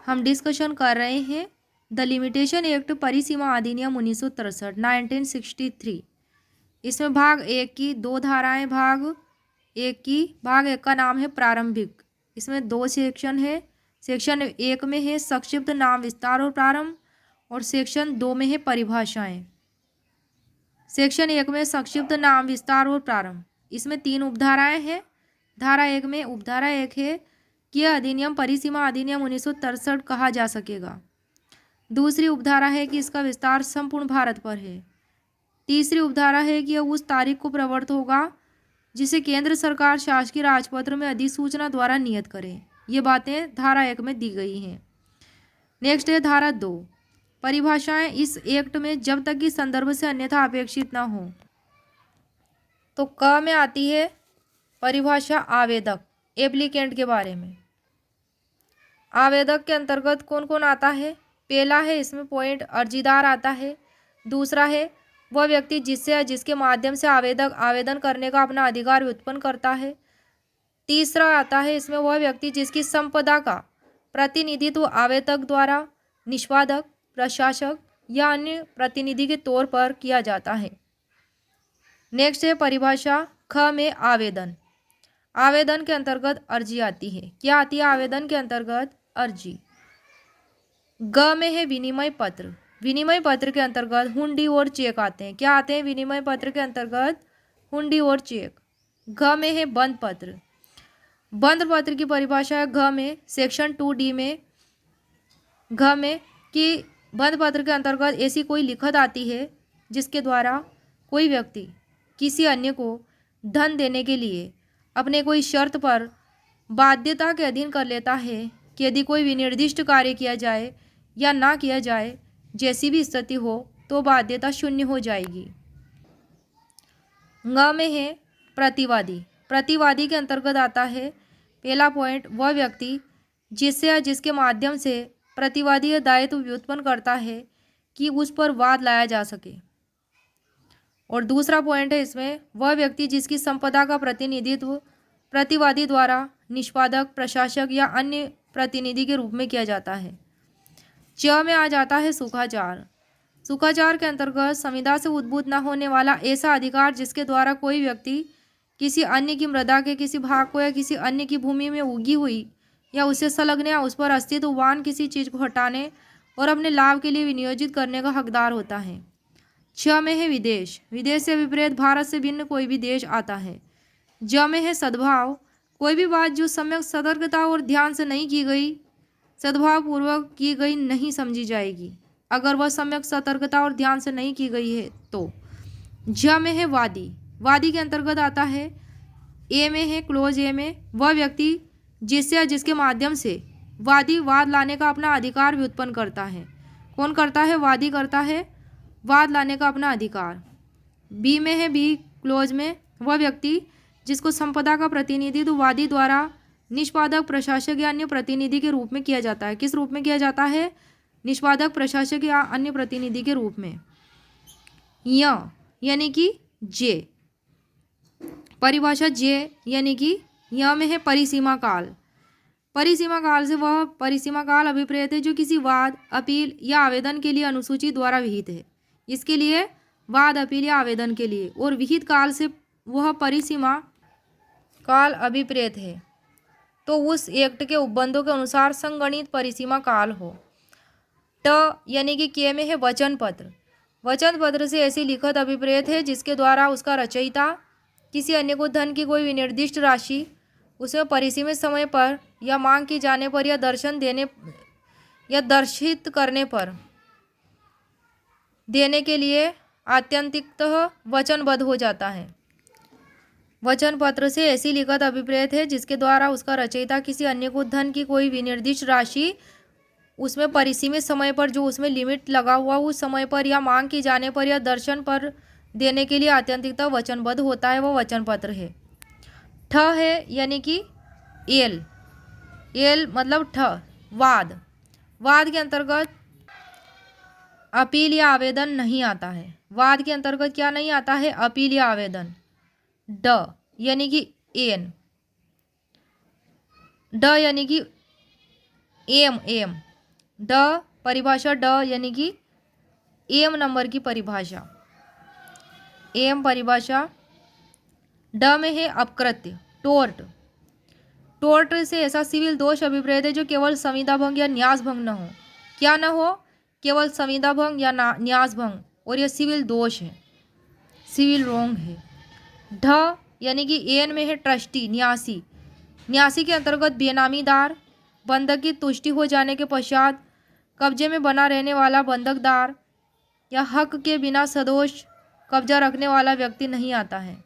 हम डिस्कशन कर रहे हैं द लिमिटेशन एक्ट परिसीमा अधिनियम 1963 1963। इसमें भाग एक की दो धाराएं, भाग एक का नाम है प्रारंभिक। इसमें दो सेक्शन है। सेक्शन एक में है संक्षिप्त नाम विस्तार और प्रारंभ, और सेक्शन दो में है परिभाषाएं। सेक्शन एक में संक्षिप्त नाम विस्तार और प्रारंभ, इसमें तीन उपधाराएं हैं। धारा एक में उपधारा एक है कि यह अधिनियम परिसीमा अधिनियम 1963 कहा जा सकेगा। दूसरी उपधारा है कि इसका विस्तार संपूर्ण भारत पर है। तीसरी उपधारा है कि यह उस तारीख को प्रवर्त होगा जिसे केंद्र सरकार शासकीय राजपत्र में अधिसूचना द्वारा नियत करे। ये बातें धारा एक में दी गई हैं। नेक्स्ट है धारा दो। परिभाषाएं इस एक्ट में जब तक कि संदर्भ से अन्यथा अपेक्षित न हो। तो क में आती है परिभाषा आवेदक, एप्लीकेंट के बारे में। आवेदक के अंतर्गत कौन कौन आता है? पहला है इसमें पॉइंट अर्जीदार आता है। दूसरा है वह व्यक्ति जिससे या जिसके माध्यम से आवेदक आवेदन करने का अपना अधिकार व्युत्पन्न करता है। तीसरा आता है इसमें वह व्यक्ति जिसकी संपदा का प्रतिनिधित्व आवेदक द्वारा निष्पादक, प्रशासक या अन्य प्रतिनिधि के तौर पर किया जाता है। नेक्स्ट है परिभाषा ख में आवेदन। आवेदन के अंतर्गत अर्जी आती है। क्या आती है आवेदन के अंतर्गत? अर्जी। ग में है विनिमय पत्र। विनिमय पत्र के अंतर्गत हुंडी और चेक आते हैं। क्या आते हैं विनिमय पत्र के अंतर्गत? हुंडी और चेक। घ में है बंद पत्र। बंद पत्र की परिभाषा है घ में सेक्शन 2D में, घ में कि बंद पत्र के अंतर्गत ऐसी कोई लिखत आती है जिसके द्वारा कोई व्यक्ति किसी अन्य को धन देने के लिए अपने कोई शर्त पर बाध्यता के अधीन कर लेता है कि यदि कोई विनिर्दिष्ट कार्य किया जाए या ना किया जाए, जैसी भी स्थिति हो, तो बाध्यता शून्य हो जाएगी। ङ में है प्रतिवादी। प्रतिवादी के अंतर्गत आता है पहला पॉइंट वह व्यक्ति जिससे या जिसके माध्यम से प्रतिवादी यह दायित्व व्युत्पन्न करता है कि उस पर वाद लाया जा सके। और दूसरा पॉइंट है इसमें वह व्यक्ति जिसकी संपदा का प्रतिनिधित्व प्रतिवादी द्वारा निष्पादक, प्रशासक या अन्य प्रतिनिधि के रूप में किया जाता है। च में आ जाता है सुखाचार। सुखाचार के अंतर्गत संविदा से उद्भूत न होने वाला ऐसा अधिकार जिसके द्वारा कोई व्यक्ति किसी अन्य की मृदा के किसी भाग को या किसी अन्य की भूमि में उगी हुई या उससे संलग्न या उस पर अस्तित्ववान किसी चीज को हटाने और अपने लाभ के लिए विनियोजित करने का हकदार होता है। छ में है विदेश। विदेश से विपरीत भारत से भिन्न कोई भी देश आता है। ज में है सद्भाव। कोई भी बात जो सम्यक सतर्कता और ध्यान से नहीं की गई, सद्भावपूर्वक की गई नहीं समझी जाएगी, अगर वह सम्यक सतर्कता और ध्यान से नहीं की गई है तो। झ में है वादी। वादी के अंतर्गत आता है ए में है क्लोज ए में वह व्यक्ति जिससे या जिसके माध्यम से वादी वाद लाने का अपना अधिकार व्युत्पन्न करता है। कौन करता है? वादी करता है वाद लाने का अपना अधिकार। बी में है बी क्लोज में वह व्यक्ति जिसको संपदा का प्रतिनिधित्व वादी द्वारा निष्पादक, प्रशासक या अन्य प्रतिनिधि के रूप में किया जाता है। किस रूप में किया जाता है? निष्पादक, प्रशासक या अन्य प्रतिनिधि के रूप में। य यानी कि जे। परिभाषा जे यानी कि य में है परिसीमा काल। परिसीमा काल से वह परिसीमा काल अभिप्रेत है जो किसी वाद, अपील या आवेदन के लिए अनुसूची द्वारा विहित है। इसके लिए वाद, अपील या आवेदन के लिए और विहित काल से वह परिसीमा काल अभिप्रेत है तो उस एक्ट के उपबंधों के अनुसार संगणित परिसीमा काल हो। ट यानी कि के में है वचन पत्र। वचन पत्र से ऐसी लिखत अभिप्रेत है जिसके द्वारा उसका रचयिता किसी अन्य को धन की कोई विनिर्दिष्ट राशि उसमें परिसीमित समय पर या मांग की जाने पर या दर्शन देने या दर्शित करने पर देने के लिए आत्यंतिकतः वचनबद्ध हो जाता है। वचन पत्र से ऐसी लिखत अभिप्रेत है जिसके द्वारा उसका रचयिता किसी अन्य को धन की कोई विनिर्दिष्ट राशि उसमें परिसीमित समय पर, जो उसमें लिमिट लगा हुआ उस समय पर या मांग की जाने पर या दर्शन पर देने के लिए आत्यंतिकतः वचनबद्ध होता है, वह वचन पत्र है। ठ है यानी कि एल। एल मतलब ठ वाद। वाद के अंतर्गत अपील या आवेदन नहीं आता है। वाद के अंतर्गत क्या नहीं आता है? अपील या आवेदन। ड यानी कि एन। ड यानी कि एम। ड परिभाषा ड यानी कि एम नंबर की परिभाषा, एम परिभाषा। ड में है अपकृत्य, टोर्ट। टोर्ट से ऐसा सिविल दोष अभिप्रेत है जो केवल संविदा भंग या न्यास भंग न हो। क्या न हो? केवल संविदा भंग या न्यास भंग, और यह सिविल दोष है, सिविल रोंग है। ढ यानी कि एन में है ट्रस्टी, न्यासी। न्यासी के अंतर्गत बेनामीदार, बंधक की तुष्टि हो जाने के पश्चात कब्जे में बना रहने वाला बंधकदार या हक के बिना सदोष कब्जा रखने वाला व्यक्ति नहीं आता है।